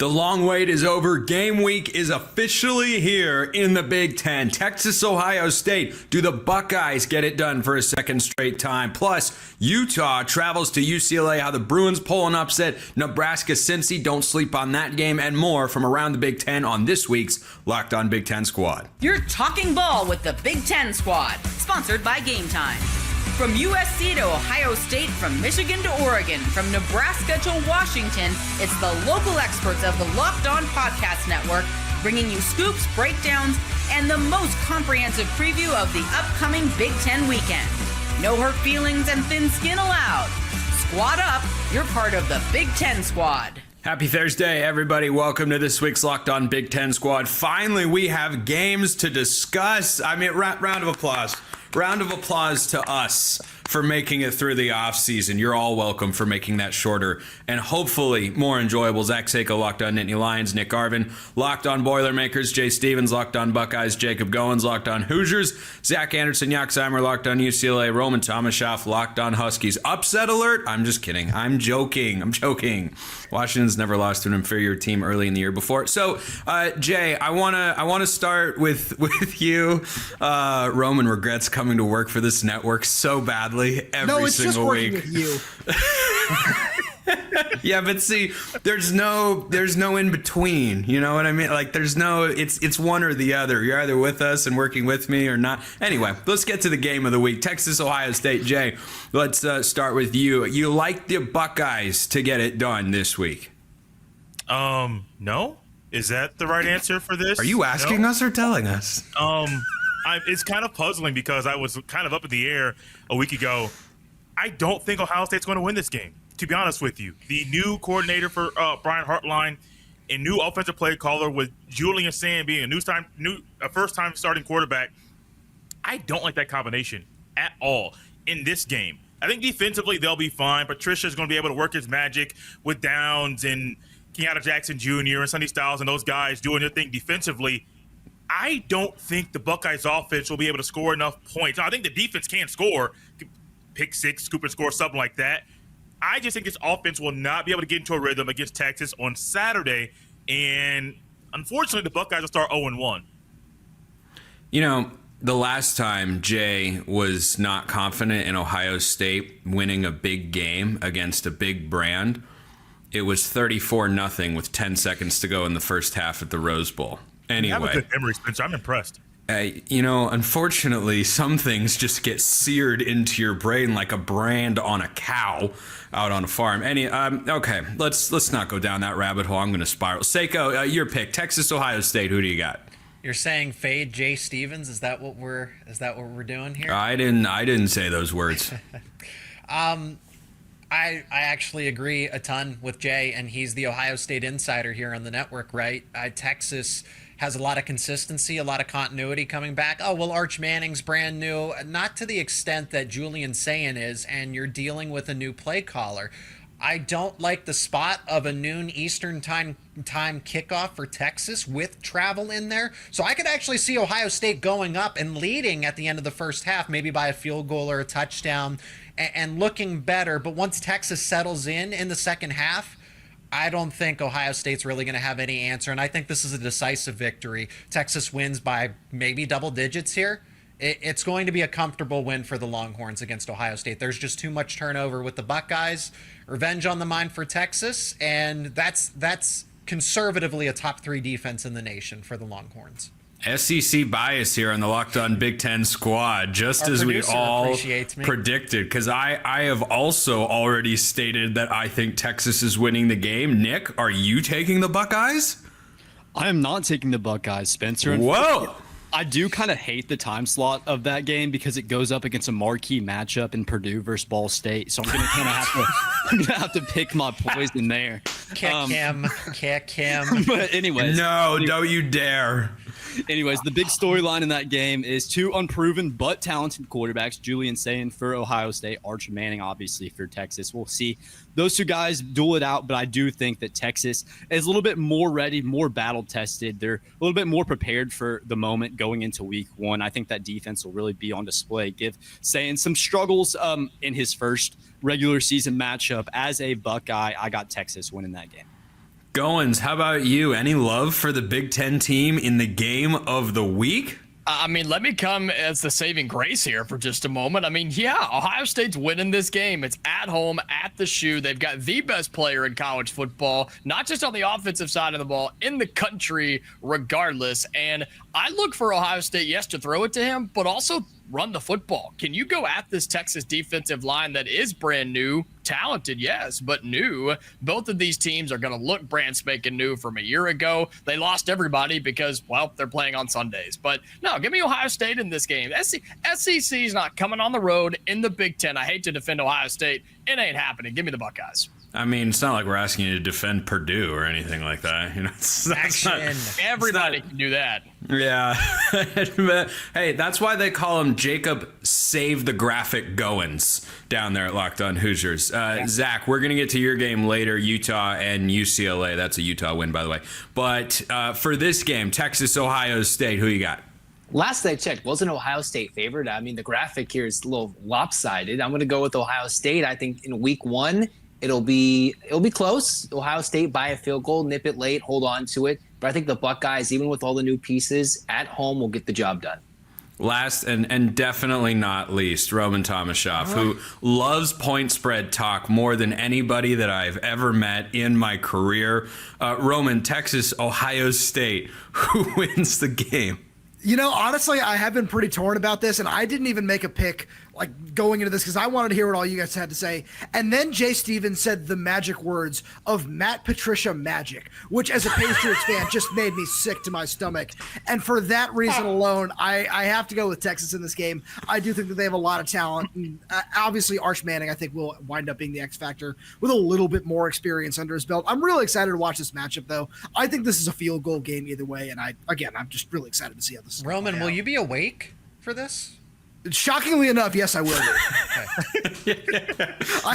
The long wait is over. Game week is officially here in the Big Ten. Texas, Ohio State. Do the Buckeyes get it done for a second straight time? Plus, Utah travels to UCLA. How the Bruins pull an upset. Nebraska, Cincy. Don't sleep on that game and more from around the Big Ten on this week's Locked On Big Ten Squad. You're talking ball with the Big Ten Squad, sponsored by Game Time. From USC to Ohio State, from Michigan to Oregon, from Nebraska to Washington, it's the local experts of the Locked On Podcast Network bringing you scoops, breakdowns, and the most comprehensive preview of the upcoming Big Ten weekend. No hurt feelings and thin skin allowed. Squad up, you're part of the Big Ten Squad. Happy Thursday, everybody. Welcome to this week's Locked On Big Ten Squad. Finally, we have games to discuss. I mean, round of applause. Round of applause to us for making it through the offseason. You're all welcome for making that shorter and hopefully more enjoyable. Zach Seiko, Locked On Nittany Lions. Nick Garvin, Locked On Boilermakers. Jay Stevens, Locked On Buckeyes. Jacob Goins, Locked On Hoosiers. Zach Anderson, Yaxheimer, Locked On UCLA. Roman Thomashoff, Locked On Huskies. Upset alert? I'm just kidding. I'm joking. Washington's never lost to an inferior team early in the year before. So, Jay, I wanna start with you. Roman regrets coming to work for this network so badly every single week. With you. Yeah, but see, there's no in between. You know what I mean? Like, it's one or the other. You're either with us and working with me or not. Anyway, let's get to the game of the week. Texas, Ohio State. Jay, let's start with you. You like the Buckeyes to get it done this week? No. Is that the right answer for this? Are you asking us or telling us? It's kind of puzzling because I was kind of up in the air a week ago. I don't think Ohio State's going to win this game, to be honest with you. The new coordinator for Brian Hartline and new offensive play caller with Julian Sand being a first-time starting quarterback, I don't like that combination at all in this game. I think defensively they'll be fine. Patricia's going to be able to work his magic with Downs and Kenyatta Jackson Jr. and Sonny Styles and those guys doing their thing defensively. I don't think the Buckeyes offense will be able to score enough points. Now, I think the defense can score, pick six, scoop and score, something like that. I just think this offense will not be able to get into a rhythm against Texas on Saturday. And unfortunately, the Buckeyes will start 0-1. You know, the last time Jay was not confident in Ohio State winning a big game against a big brand, it was 34-0 with 10 seconds to go in the first half at the Rose Bowl. Anyway, you have a good memory, Spencer. I'm impressed. Unfortunately, some things just get seared into your brain like a brand on a cow out on a farm. Okay, let's not go down that rabbit hole. I'm going to spiral. Seiko, your pick: Texas, Ohio State. Who do you got? You're saying fade Jay Stevens? Is that what we're doing here? I didn't say those words. I actually agree a ton with Jay, and he's the Ohio State insider here on the network, right? Texas has a lot of consistency, a lot of continuity coming back. Oh, well, Arch Manning's brand new. Not to the extent that Julian Sayin is, and you're dealing with a new play caller. I don't like the spot of a noon Eastern time kickoff for Texas with travel in there. So I could actually see Ohio State going up and leading at the end of the first half, maybe by a field goal or a touchdown, and looking better. But once Texas settles in the second half, I don't think Ohio State's really going to have any answer, and I think this is a decisive victory. Texas wins by maybe double digits here. It's going to be a comfortable win for the Longhorns against Ohio State. There's just too much turnover with the Buckeyes. Revenge on the mind for Texas, and that's conservatively a top 3 defense in the nation for the Longhorns. SEC bias here on the Locked On Big Ten Squad, just as we all predicted, because I have also already stated that I think Texas is winning the game. Nick, are you taking the Buckeyes? I am not taking the Buckeyes, Spencer. Whoa! I do kind of hate the time slot of that game because it goes up against a marquee matchup in Purdue versus Ball State. So I'm going to kind of have to pick my poison there. Kick him. But anyways. No, don't you dare. Anyways, the big storyline in that game is two unproven but talented quarterbacks, Julian Sayin for Ohio State, Arch Manning obviously for Texas. We'll see those two guys duel it out, but I do think that Texas is a little bit more ready, more battle-tested. They're a little bit more prepared for the moment going into week one. I think that defense will really be on display. Give Sayin some struggles in his first regular season matchup. As a Buckeye, I got Texas winning that game. Goins, how about you? Any love for the Big Ten team in the game of the week? I mean, let me come as the saving grace here for just a moment. I mean, yeah, Ohio State's winning this game. It's at home, at the Shoe. They've got the best player in college football, not just on the offensive side of the ball, in the country regardless. And I look for Ohio State, yes, to throw it to him, but also run the football. Can you go at this Texas defensive line that is brand new, talented, yes, but new? Both of these teams are going to look brand spanking new from a year ago. They lost everybody because, well, they're playing on Sundays. But no, give me Ohio State in this game. SEC is not coming on the road in the Big Ten. I hate to defend Ohio State. It ain't happening. Give me the Buckeyes. I mean, it's not like we're asking you to defend Purdue or anything like that. You know, Everybody can do that. Yeah. Hey, that's why they call him Jacob Save the Graphic Goins down there at Locked On Hoosiers. Zach, we're going to get to your game later, Utah and UCLA. That's a Utah win, by the way. But for this game, Texas, Ohio State, who you got? Last I checked, wasn't Ohio State favored? I mean, the graphic here is a little lopsided. I'm going to go with Ohio State. I think in week one, it'll be close. Ohio State by a field goal, nip it late, hold on to it. But I think the Buckeyes, even with all the new pieces at home, will get the job done. Last and definitely not least, Roman Tomashoff, who loves point spread talk more than anybody that I've ever met in my career. Roman, Texas, Ohio State, who wins the game? You know, honestly, I have been pretty torn about this, and I didn't even make a pick like going into this because I wanted to hear what all you guys had to say. And then Jay Stevens said the magic words of Matt Patricia magic, which as a Patriots fan just made me sick to my stomach. And for that reason alone, I have to go with Texas in this game. I do think that they have a lot of talent. And, obviously, Arch Manning, I think, will wind up being the X factor with a little bit more experience under his belt. I'm really excited to watch this matchup, though. I think this is a field goal game either way. And I'm just really excited to see how this is Roman, will you be awake for this? Shockingly enough, yes, I will. I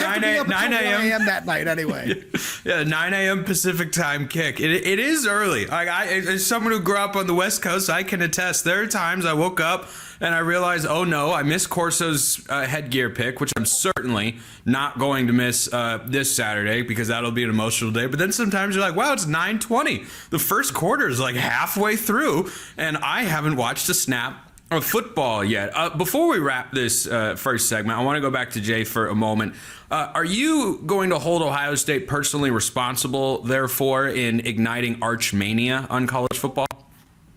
have to be up until 9 a.m. that night anyway. Yeah, 9 a.m. Pacific time kick. It is early. Like as someone who grew up on the West Coast, I can attest. There are times I woke up and I realized, oh no, I missed Corso's headgear pick, which I'm certainly not going to miss this Saturday because that'll be an emotional day. But then sometimes you're like, wow, it's 9:20. The first quarter is like halfway through, and I haven't watched a snap of football yet. Before we wrap this first segment, I want to go back to Jay for a moment. Are you going to hold Ohio State personally responsible, therefore, in igniting Arch Mania on college football?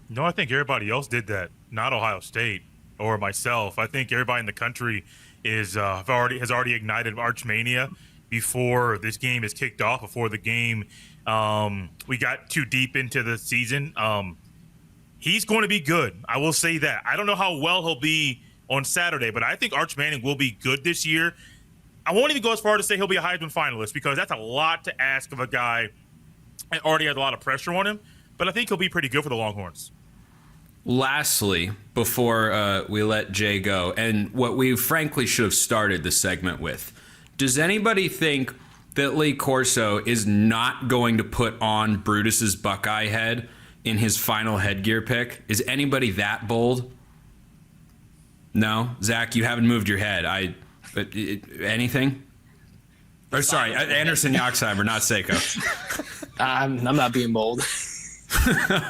No, I think everybody else did that, not Ohio State or myself. I think everybody in the country has already ignited Arch Mania before this game is kicked off, before the game we got too deep into the season. He's going to be good. I will say that. I don't know how well he'll be on Saturday, but I think Arch Manning will be good this year. I won't even go as far to say he'll be a Heisman finalist because that's a lot to ask of a guy that already has a lot of pressure on him, but I think he'll be pretty good for the Longhorns. Lastly, before we let Jay go, and what we frankly should have started the segment with, does anybody think that Lee Corso is not going to put on Brutus's Buckeye head in his final headgear pick? Is anybody that bold? No? Zach, you haven't moved your head. Anything? Or sorry, Anderson Yoxheimer, not Seiko. I'm not being bold.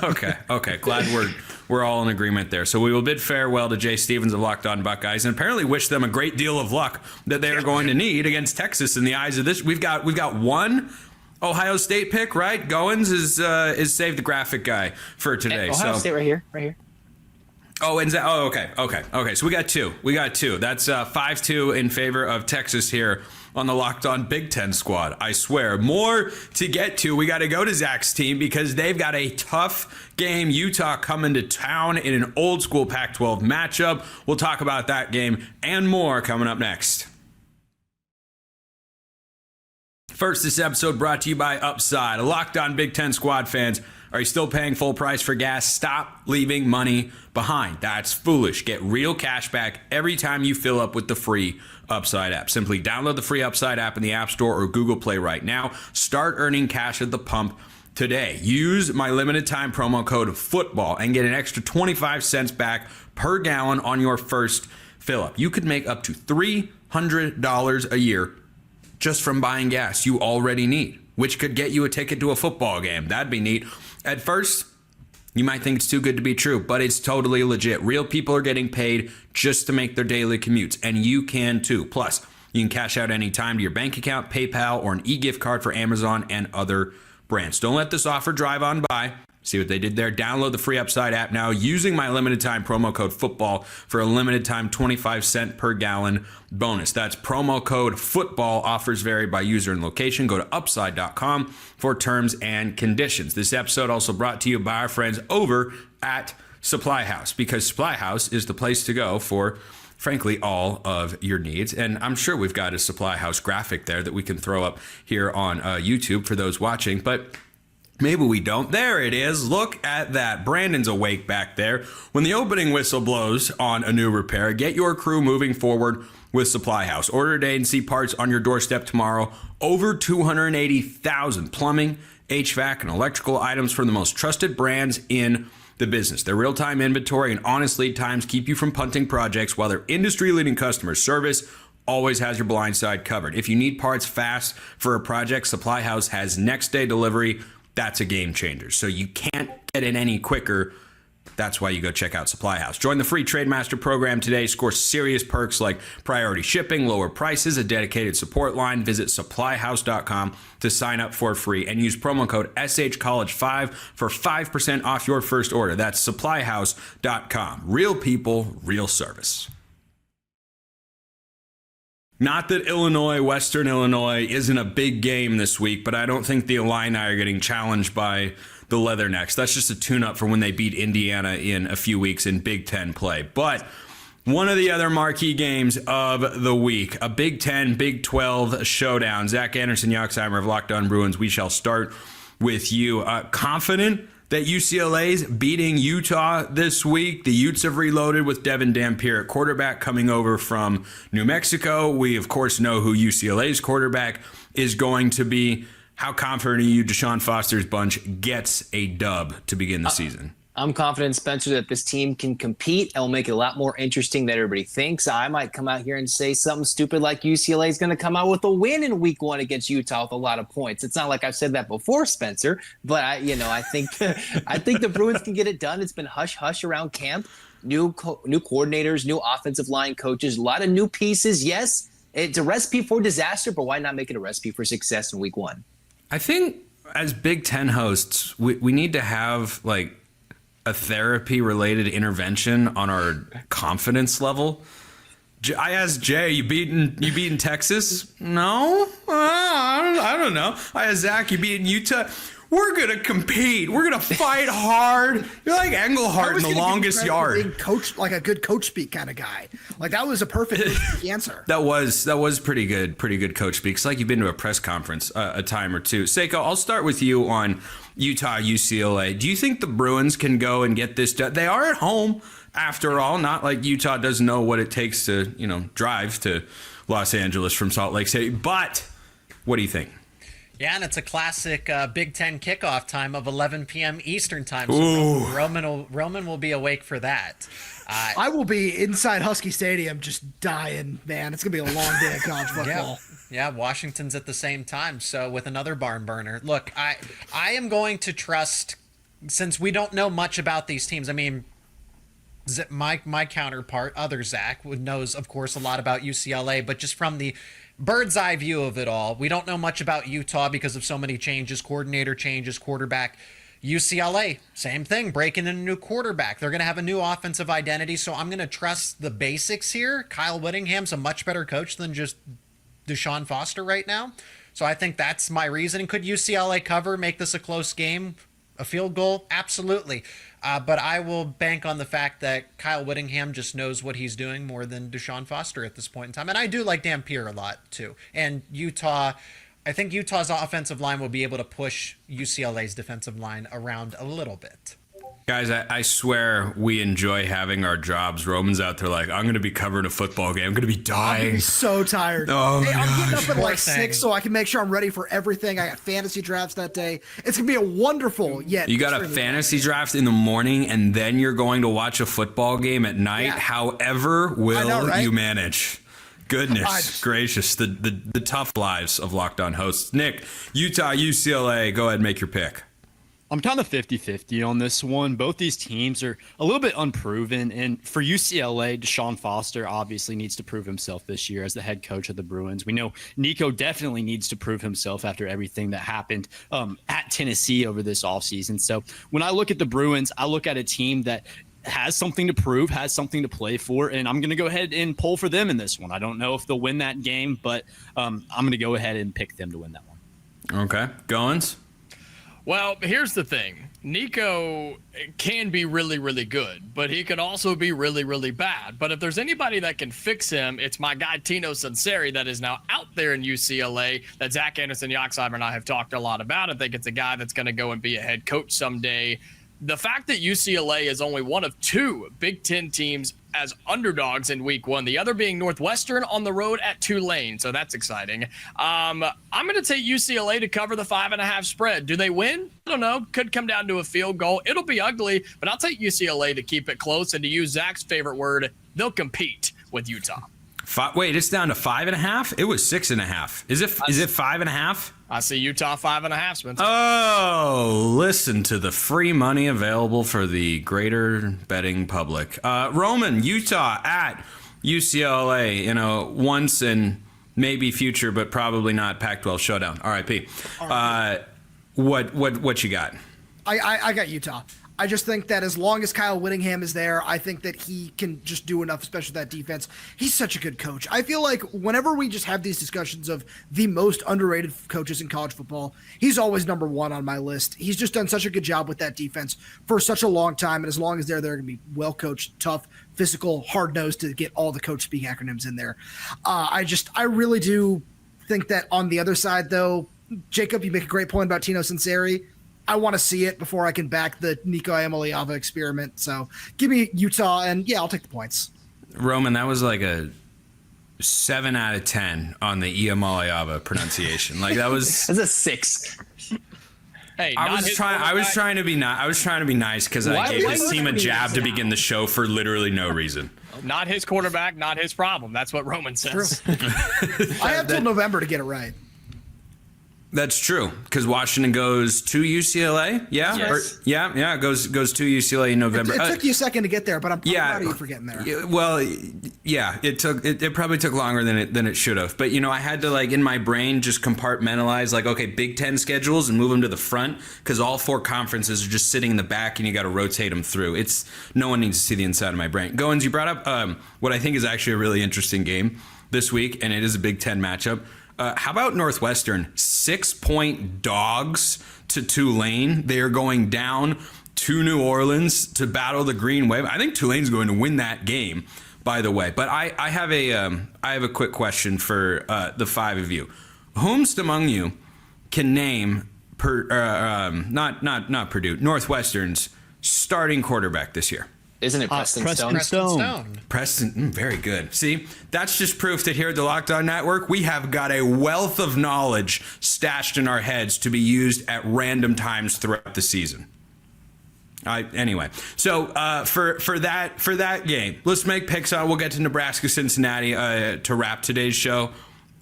Okay. Glad we're all in agreement there. So we will bid farewell to Jay Stevens of Locked On Buckeyes and apparently wish them a great deal of luck that they are going to need against Texas in the eyes of this. We've got one Ohio State pick, right? Goins is Save the Graphic guy for today. Ohio State right here. Oh, and okay. So we got two. That's 5-2 in favor of Texas here on the Locked On Big Ten squad. I swear, more to get to. We got to go to Zach's team because they've got a tough game. Utah coming to town in an old school Pac-12 matchup. We'll talk about that game and more coming up next. First, this episode brought to you by Upside. Locked On Big Ten squad fans, are you still paying full price for gas? Stop leaving money behind. That's foolish. Get real cash back every time you fill up with the free Upside app. Simply download the free Upside app in the App Store or Google Play right now. Start earning cash at the pump today. Use my limited time promo code FOOTBALL and get an extra 25 cents back per gallon on your first fill up. You could make up to $300 a year just from buying gas you already need. which could get you a ticket to a football game. That'd be neat. At first, you might think it's too good to be true, but it's totally legit. Real people are getting paid just to make their daily commutes, and you can too. Plus, you can cash out anytime to your bank account, PayPal, or an e-gift card for Amazon and other brands. Don't let this offer drive on by. See what they did there? Download the free Upside app now using my limited time promo code football for a limited time 25-cent per gallon bonus. That's promo code football. Offers vary by user and location. Go to upside.com for terms and conditions. This episode also brought to you by our friends over at Supply House, because Supply House is the place to go for, frankly, all of your needs. And I'm sure we've got a Supply House graphic there that we can throw up here on YouTube for those watching, but maybe we don't. There it is. Look at that. Brandon's awake back there. When the opening whistle blows on a new repair, get your crew moving forward with Supply House. Order today and see parts on your doorstep tomorrow. Over 280,000 plumbing, HVAC, and electrical items from the most trusted brands in the business. Their real-time inventory and honest lead times keep you from punting projects, while their industry-leading customer service always has your blind side covered. If you need parts fast for a project, Supply House has next-day delivery. That's a game changer. So you can't get it any quicker. That's why you go check out Supply House. Join the free Trademaster program today. Score serious perks like priority shipping, lower prices, a dedicated support line. Visit supplyhouse.com to sign up for free and use promo code SHCollege5 for 5% off your first order. That's supplyhouse.com. Real people, real service. Not that Western Illinois isn't a big game this week, but I don't think the Illini are getting challenged by the Leathernecks. That's just a tune-up for when they beat Indiana in a few weeks in Big Ten play. But one of the other marquee games of the week, a Big Ten, Big 12 showdown. Zach Anderson-Yoxheimer of Locked On Bruins, we shall start with you. Confident that UCLA's beating Utah this week. The Utes have reloaded with Devin Dampier at quarterback coming over from New Mexico. We, of course, know who UCLA's quarterback is going to be. How confident are you Deshaun Foster's bunch gets a dub to begin the season? I'm confident, Spencer, that this team can compete and will make it a lot more interesting than everybody thinks. I might come out here and say something stupid like UCLA is going to come out with a win in week 1 against Utah with a lot of points. It's not like I've said that before, Spencer, but I think I think the Bruins can get it done. It's been hush-hush around camp. New coordinators, new offensive line coaches, a lot of new pieces. Yes, it's a recipe for disaster, but why not make it a recipe for success in week 1? I think as Big Ten hosts, we need to have like a therapy-related intervention on our confidence level. I asked Jay, you beaten Texas? No? I don't know. I asked Zach, you beaten Utah? We're going to compete. We're going to fight hard. You're like Engelhart in The Longest Yard. Coach, like a good coach speak kind of guy. Like that was a perfect answer. That was pretty good coach speak. It's like you've been to a press conference a time or two. Seiko, I'll start with you on Utah, UCLA. Do you think the Bruins can go and get this done? They are at home, after all. Not like Utah doesn't know what it takes to, drive to Los Angeles from Salt Lake City. But what do you think? Yeah, and it's a classic Big Ten kickoff time of 11 p.m. Eastern time. So Roman will be awake for that. I will be inside Husky Stadium just dying, man. It's going to be a long day of college football. Yeah, Washington's at the same time, so with another barn burner. Look, I am going to trust, since we don't know much about these teams. I mean, my counterpart, other Zach, knows, of course, a lot about UCLA, but just from the bird's eye view of it all, we don't know much about Utah because of so many changes, coordinator changes, quarterback. UCLA, same thing, breaking in a new quarterback. They're going to have a new offensive identity, so I'm going to trust the basics here. Kyle Whittingham's a much better coach than just Deshaun Foster right now. So I think that's my reasoning. Could UCLA cover, make this a close game, a field goal? Absolutely. But I will bank on the fact that Kyle Whittingham just knows what he's doing more than Deshaun Foster at this point in time. And I do like Dampier a lot, too. And Utah, I think Utah's offensive line will be able to push UCLA's defensive line around a little bit. Guys, I swear we enjoy having our jobs. Roman's out there like, I'm going to be covering a football game. I'm going to be dying. I'm gonna be so tired. Oh, my I'm getting gosh. up at like 6 so I can make sure I'm ready for everything. I got fantasy drafts that day. It's going to be a wonderful yet. You got a fantasy draft in the morning, and then you're going to watch a football game at night. Yeah. However will you manage? Goodness gracious, the tough lives of Locked On hosts. Nick, Utah, UCLA, go ahead and make your pick. I'm kind of 50-50 on this one. Both these teams are a little bit unproven. And for UCLA, Deshaun Foster obviously needs to prove himself this year as the head coach of the Bruins. We know Nico definitely needs to prove himself after everything that happened at Tennessee over this offseason. So when I look at the Bruins, I look at a team that has something to prove, has something to play for, and I'm going to go ahead and pull for them in this one. I don't know if they'll win that game, but I'm going to go ahead and pick them to win that one. Okay. Goins? Well, here's the thing. Nico can be really, really good, but he can also be really, really bad. But if there's anybody that can fix him, it's my guy Tino Sunseri that is now out there in UCLA that Zach Anderson-Yoxsimer and I have talked a lot about. I think it's a guy that's going to go and be a head coach someday. The fact that UCLA is only one of 2 Big Ten teams as underdogs in week 1, the other being Northwestern on the road at Tulane, so that's exciting. I'm going to take UCLA to cover the 5.5 spread. Do they win? I don't know. Could come down to a field goal. It'll be ugly, but I'll take UCLA to keep it close, and to use Zach's favorite word, they'll compete with Utah. Wait, it's down to 5.5? It was 6.5. Is it 5.5? I see Utah 5.5, Spencer. Oh, listen to the free money available for the greater betting public. Roman, Utah at UCLA, once in maybe future, but probably not Pac-12 showdown. RIP. What you got? I got Utah. I just think that as long as Kyle Whittingham is there, I think that he can just do enough, especially that defense. He's such a good coach. I feel like whenever we just have these discussions of the most underrated coaches in college football, he's always number 1 on my list. He's just done such a good job with that defense for such a long time. And as long as they're going to be well coached, tough, physical, hard-nosed to get all the coach speak acronyms in there. I really do think that on the other side, though, Jacob, you make a great point about Tino Sunseri. I want to see it before I can back the Nico Amaliava experiment. So give me Utah, and yeah, I'll take the points. Roman, that was like a 7 out of 10 on the Amaliava pronunciation. Like that was. That's a 6. Hey, I was trying to be nice because I gave this team a jab to begin the show for literally no reason. Not his quarterback, not his problem. That's what Roman says. I have till November to get it right. That's true, because Washington goes to UCLA. Yeah, yes. It goes to UCLA in November. It took you a second to get there, but I'm proud of you for getting there. Well, yeah, it probably took longer than it should have. But I had to in my brain just compartmentalize okay, Big Ten schedules and move them to the front because all 4 conferences are just sitting in the back and you got to rotate them through. No one needs to see the inside of my brain. Goins, you brought up what I think is actually a really interesting game this week, and it is a Big Ten matchup. How about Northwestern? 6-point dogs to Tulane. They are going down to New Orleans to battle the Green Wave. I think Tulane's going to win that game, by the way. But I have a quick question for the 5 of you. Whomst among you can name not Purdue, Northwestern's starting quarterback this year? Isn't it Preston Stone? Preston, very good. See, that's just proof that here at the Locked On Network, we have got a wealth of knowledge stashed in our heads to be used at random times throughout the season. Anyway, so for that game, let's make picks on. We'll get to Nebraska, Cincinnati to wrap today's show.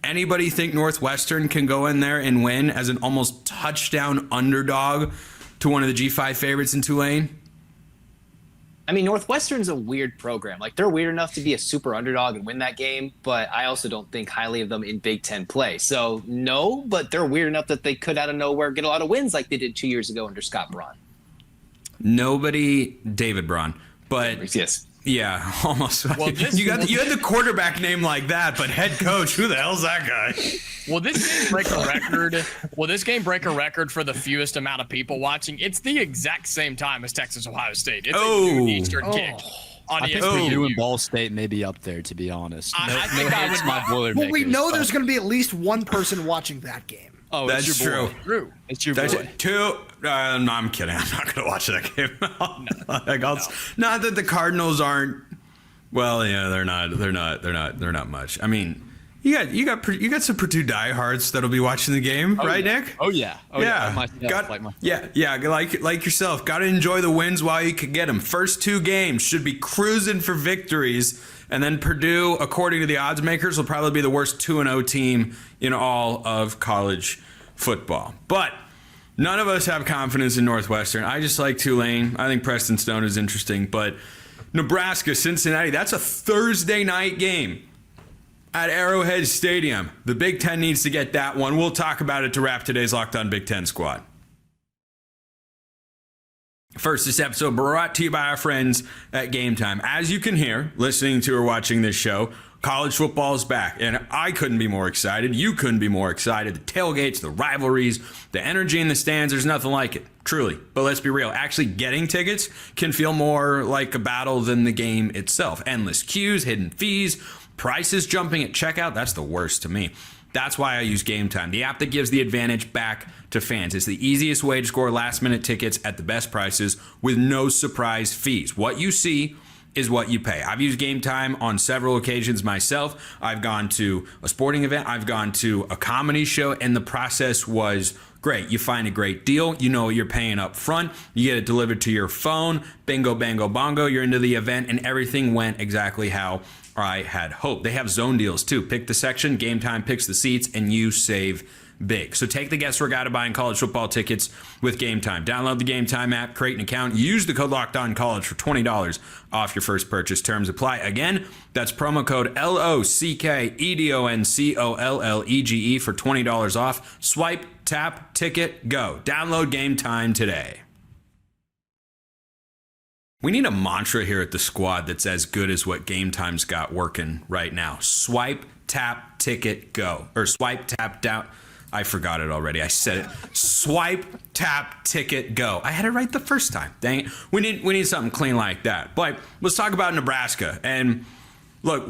Anybody think Northwestern can go in there and win as an almost touchdown underdog to one of the G5 favorites in Tulane? I mean, Northwestern's a weird program. They're weird enough to be a super underdog and win that game, but I also don't think highly of them in Big Ten play. So, no, but they're weird enough that they could, out of nowhere, get a lot of wins like they did 2 years ago under Scott Braun. Nobody, David Braun, but yes. Yeah, almost. Well, you had the quarterback name like that, but head coach, who the hell's that guy? Will this game break a record? Will this game break a record for the fewest amount of people watching? It's the exact same time as Texas Ohio State. It's a noon Eastern kick. On I think Purdue and Ball State may be up there, to be honest. I think I would. My Boilermakers. Well, we know there's going to be at least one person watching that game. Oh, that's true. It's your boy. No, I'm kidding. I'm not going to watch that game. Not that the Cardinals aren't. Well, yeah, they're not much. I mean, You got some Purdue diehards that'll be watching the game, right, yeah. Nick? Oh yeah. Like yourself. Got to enjoy the wins while you can get them. First 2 games should be cruising for victories, and then Purdue, according to the odds makers, will probably be the worst 2-0 team in all of college football. But none of us have confidence in Northwestern. I just like Tulane. I think Preston Stone is interesting, but Nebraska, Cincinnati, that's a Thursday night game at Arrowhead Stadium. The Big Ten needs to get that one. We'll talk about it to wrap today's Locked On Big Ten Squad. First, this episode brought to you by our friends at Game Time. As you can hear, listening to or watching this show, college football is back, and I couldn't be more excited. You couldn't be more excited. The tailgates, the rivalries, the energy in the stands, there's nothing like it, truly. But let's be real. Actually getting tickets can feel more like a battle than the game itself. Endless queues, hidden fees, prices jumping at checkout, that's the worst to me. That's why I use Game Time, the app that gives the advantage back to fans. It's the easiest way to score last-minute tickets at the best prices with no surprise fees. What you see is what you pay. I've used Game Time on several occasions myself. I've gone to a sporting event, I've gone to a comedy show, and the process was great. You find a great deal, you know what you're paying up front, you get it delivered to your phone, bingo, bango, bongo, you're into the event, and everything went exactly how I had hoped. They have zone deals too. Pick the section, Game Time picks the seats, and you save big. So take the guesswork out of buying college football tickets with Game Time. Download the Game Time app, create an account, use the code LOCKEDONCollege for $20 off your first purchase. Terms apply. Again, that's promo code LOCKEDONCOLLEGE for $20 off. Swipe, tap, ticket, go. Download Game Time today. We need a mantra here at the squad that's as good as what Game Time's got working right now. Swipe, tap, ticket, go. Or swipe, tap, down. I forgot it already. I said it. Swipe, tap, ticket, go. I had it right the first time. Dang it. We need something clean like that. But let's talk about Nebraska. And look,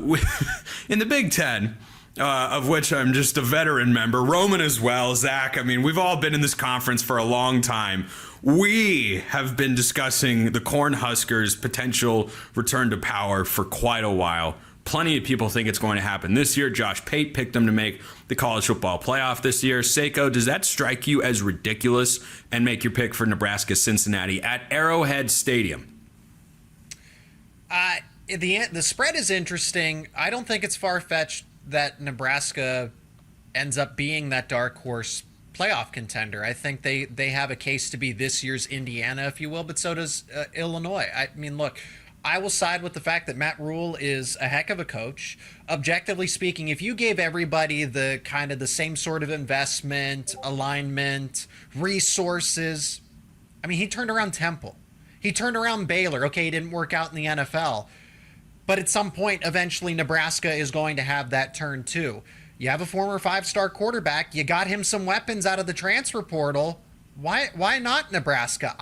in the Big Ten, of which I'm just a veteran member, Roman as well, Zach. I mean, we've all been in this conference for a long time. We have been discussing the Cornhuskers' potential return to power for quite a while. Plenty of people think it's going to happen this year. Josh Pate picked them to make the college football playoff this year. Seiko, does that strike you as ridiculous and make your pick for Nebraska Cincinnati at Arrowhead Stadium? The spread is interesting. I don't think it's far-fetched that Nebraska ends up being that dark horse playoff contender. I think they have a case to be this year's Indiana, if you will, but so does Illinois. I mean, look, I will side with the fact that Matt Rhule is a heck of a coach. Objectively speaking, if you gave everybody the kind of the same sort of investment, alignment, resources, I mean, he turned around Temple. He turned around Baylor. Okay, he didn't work out in the NFL. But at some point, eventually, Nebraska is going to have that turn too. You have a former 5-star quarterback. You got him some weapons out of the transfer portal. Why not Nebraska?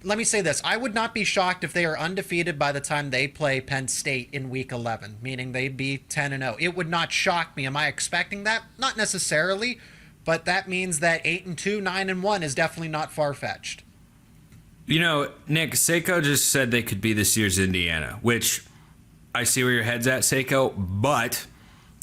Let me say this. I would not be shocked if they are undefeated by the time they play Penn State in Week 11, meaning they'd be 10-0. It would not shock me. Am I expecting that? Not necessarily, but that means that 8-2, 9-1 is definitely not far-fetched. You know, Nick, Seiko just said they could be this year's Indiana, which I see where your head's at, Seiko, but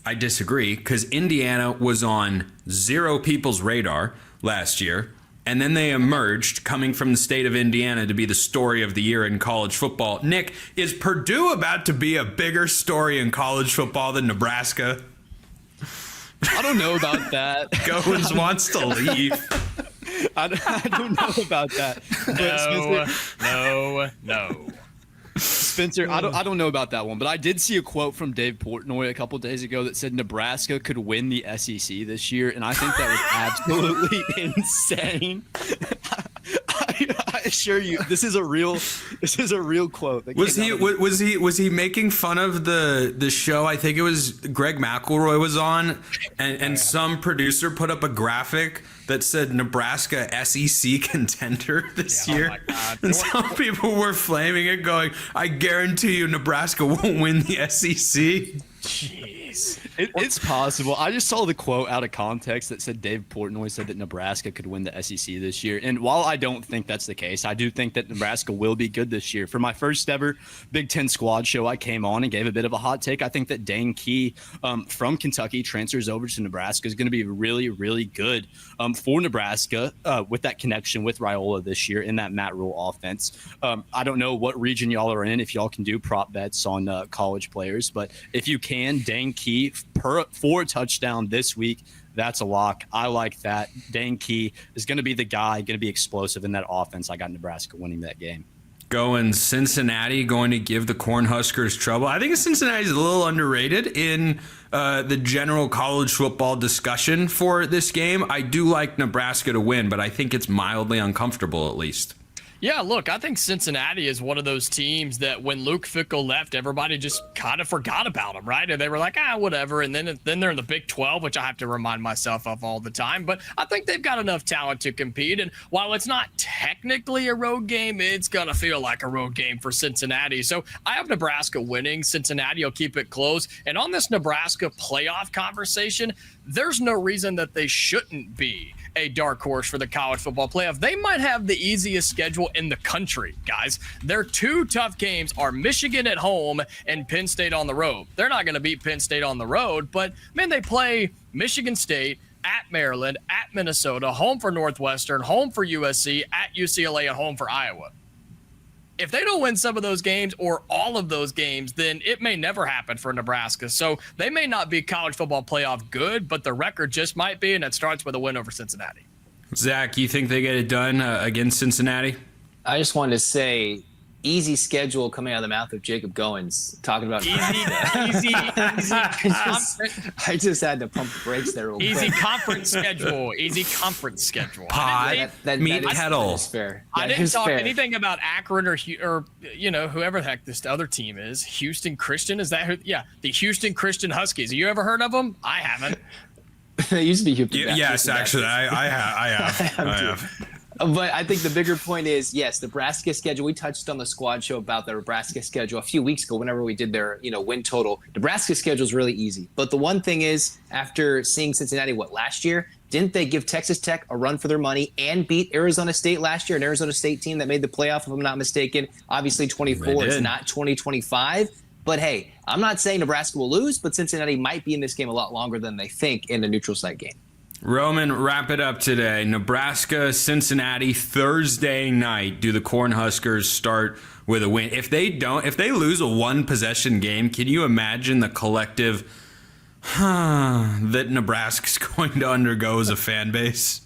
I disagree because Indiana was on zero people's radar last year, and then they emerged coming from the state of Indiana to be the story of the year in college football. Nick, is Purdue about to be a bigger story in college football than Nebraska? I don't know about that. Goins wants to leave. I don't know about that. No. Spencer, I don't know about that one, but I did see a quote from Dave Portnoy a couple days ago that said Nebraska could win the SEC this year, and I think that was absolutely insane. I assure you, this is a real quote. Was he making fun of the show? I think it was Greg McElroy was on, and some producer put up a graphic that said Nebraska SEC contender this year. Oh my God. And some people were flaming it, going, I guarantee you Nebraska won't win the SEC. Jeez. Jeez. It's possible. I just saw the quote out of context that said Dave Portnoy said that Nebraska could win the SEC this year. And while I don't think that's the case, I do think that Nebraska will be good this year. For my first ever Big Ten squad show, I came on and gave a bit of a hot take. I think that Dane Key from Kentucky transfers over to Nebraska is going to be really, really good for Nebraska with that connection with Rhule this year in that Matt Rhule offense. I don't know what region y'all are in, if y'all can do prop bets on college players, but if you can, Dane Key for a touchdown this week, that's a lock. I like that. Dane Key is going to be the guy, going to be explosive in that offense. I got Nebraska winning that game. Going Cincinnati, going to give the Cornhuskers trouble. I think Cincinnati's a little underrated in the general college football discussion for this game. I do like Nebraska to win, but I think it's mildly uncomfortable at least. Yeah, look, I think Cincinnati is one of those teams that when Luke Fickell left, everybody just kind of forgot about him, right? And they were like, whatever. And then they're in the Big 12, which I have to remind myself of all the time. But I think they've got enough talent to compete. And while it's not technically a road game, it's going to feel like a road game for Cincinnati. So I have Nebraska winning. Cincinnati will keep it close. And on this Nebraska playoff conversation, there's no reason that they shouldn't be a dark horse for the college football playoff. They might have the easiest schedule in the country, guys. Their two tough games are Michigan at home and Penn State on the road. They're not going to beat Penn State on the road, but man, they play Michigan State, at Maryland, at Minnesota, home for Northwestern, home for USC, at UCLA, and home for Iowa. If they don't win some of those games or all of those games, then it may never happen for Nebraska. So they may not be college football playoff good, but the record just might be, and it starts with a win over Cincinnati. Zach, you think they get it done against Cincinnati? I just wanted to say, easy schedule coming out of the mouth of Jacob Goins talking about easy. I just had to pump the brakes there. Real Easy quick. conference schedule. Easy conference schedule. Pod, meat kettle. That is fair. I That didn't is talk fair. anything about Akron or whoever the heck this other team is. Houston Christian, is that who? Yeah, the Houston Christian Huskies. Have you ever heard of them? I haven't. They used to be Houston. Yes, actually, I have. But I think the bigger point is, yes, Nebraska schedule. We touched on the squad show about the Nebraska schedule a few weeks ago whenever we did their, win total. Nebraska schedule is really easy. But the one thing is, after seeing Cincinnati, last year, didn't they give Texas Tech a run for their money and beat Arizona State last year, an Arizona State team that made the playoff, if I'm not mistaken? Obviously, 24 is not 2025. But, hey, I'm not saying Nebraska will lose, but Cincinnati might be in this game a lot longer than they think in a neutral site game. Roman, wrap it up today. Nebraska, Cincinnati, Thursday night. Do the Cornhuskers start with a win? If they lose a one-possession game, can you imagine the collective that Nebraska's going to undergo as a fan base?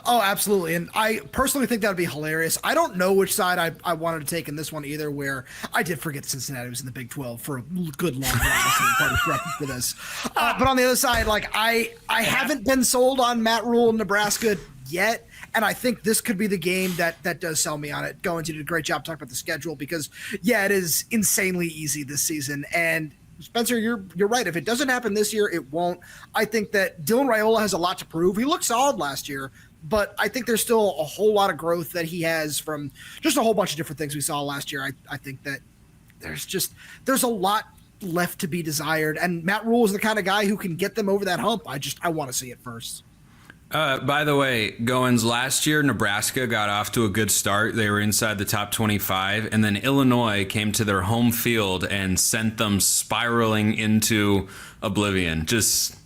Oh, absolutely. And I personally think that would be hilarious. I don't know which side I wanted to take in this one either, where I did forget Cincinnati was in the Big 12 for a good long while for this. But on the other side, I haven't been sold on Matt Rhule in Nebraska yet. And I think this could be the game that does sell me on it. Goins did a great job talking about the schedule because, it is insanely easy this season. And Spencer, you're right. If it doesn't happen this year, it won't. I think that Dylan Raiola has a lot to prove. He looked solid last year, but I think there's still a whole lot of growth that he has from just a whole bunch of different things we saw last year. I think that there's a lot left to be desired, and Matt Rhule is the kind of guy who can get them over that hump. I want to see it first. By the way, Goins, last year Nebraska got off to a good start. They were inside the top 25, and then Illinois came to their home field and sent them spiraling into oblivion. Just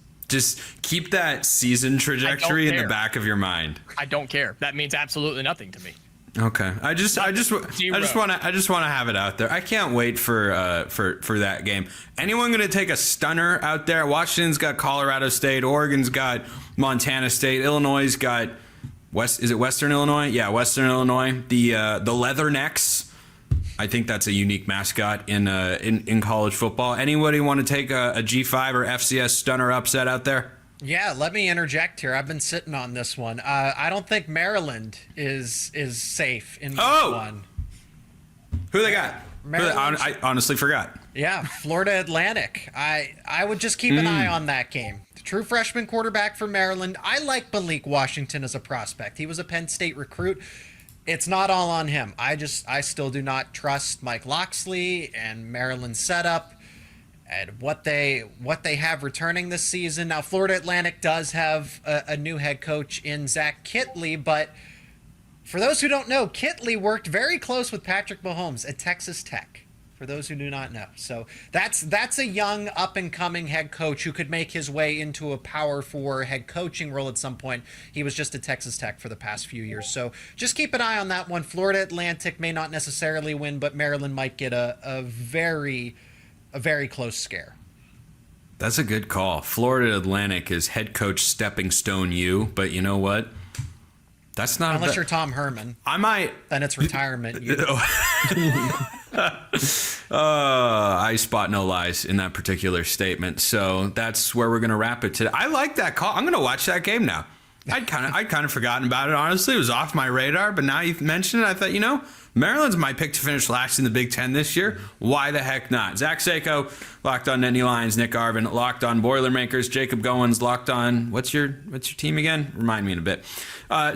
keep that season trajectory in the back of your mind. I don't care. That means absolutely nothing to me. Okay. I just want to have it out there. I can't wait for that game. Anyone going to take a stunner out there? Washington's got Colorado State, Oregon's got Montana State, Illinois' got Western Illinois? Yeah, Western Illinois. The Leathernecks. I think that's a unique mascot in college football. Anybody want to take a G5 or FCS stunner upset out there? Yeah, let me interject here. I've been sitting on this one. I don't think Maryland is safe in this one. Who they got? I honestly forgot. Yeah, Florida Atlantic. I would just keep an eye on that game. The true freshman quarterback for Maryland. I like Malik Washington as a prospect. He was a Penn State recruit. It's not all on him. I still do not trust Mike Loxley and Maryland's setup. And what they have returning this season. Now, Florida Atlantic does have a new head coach in Zach Kittley, but for those who don't know, Kittley worked very close with Patrick Mahomes at Texas Tech, for those who do not know. So that's a young, up-and-coming head coach who could make his way into a Power 4 head coaching role at some point. He was just at Texas Tech for the past few years. So just keep an eye on that one. Florida Atlantic may not necessarily win, but Maryland might get a very close scare. That's a good call. Florida Atlantic is head coach Stepping Stone U, but you know what? That's not unless you're Tom Herman. I might. Then it's retirement. I spot no lies in that particular statement. So that's where we're gonna wrap it today. I like that call. I'm gonna watch that game now. I'd kind of forgotten about it. Honestly, it was off my radar. But now you've mentioned it, I thought, Maryland's my pick to finish last in the Big Ten this year. Why the heck not? Zach Sako, locked on Nittany Lions. Nick Arvin, locked on Boilermakers. Jacob Goins, locked on what's your team again? Remind me in a bit.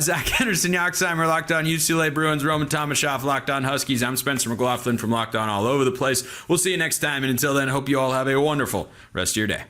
Zach Henderson, Yoxheimer, locked on UCLA Bruins. Roman Tomashoff, locked on Huskies. I'm Spencer McLaughlin from Locked On All Over the Place. We'll see you next time, and until then, hope you all have a wonderful rest of your day.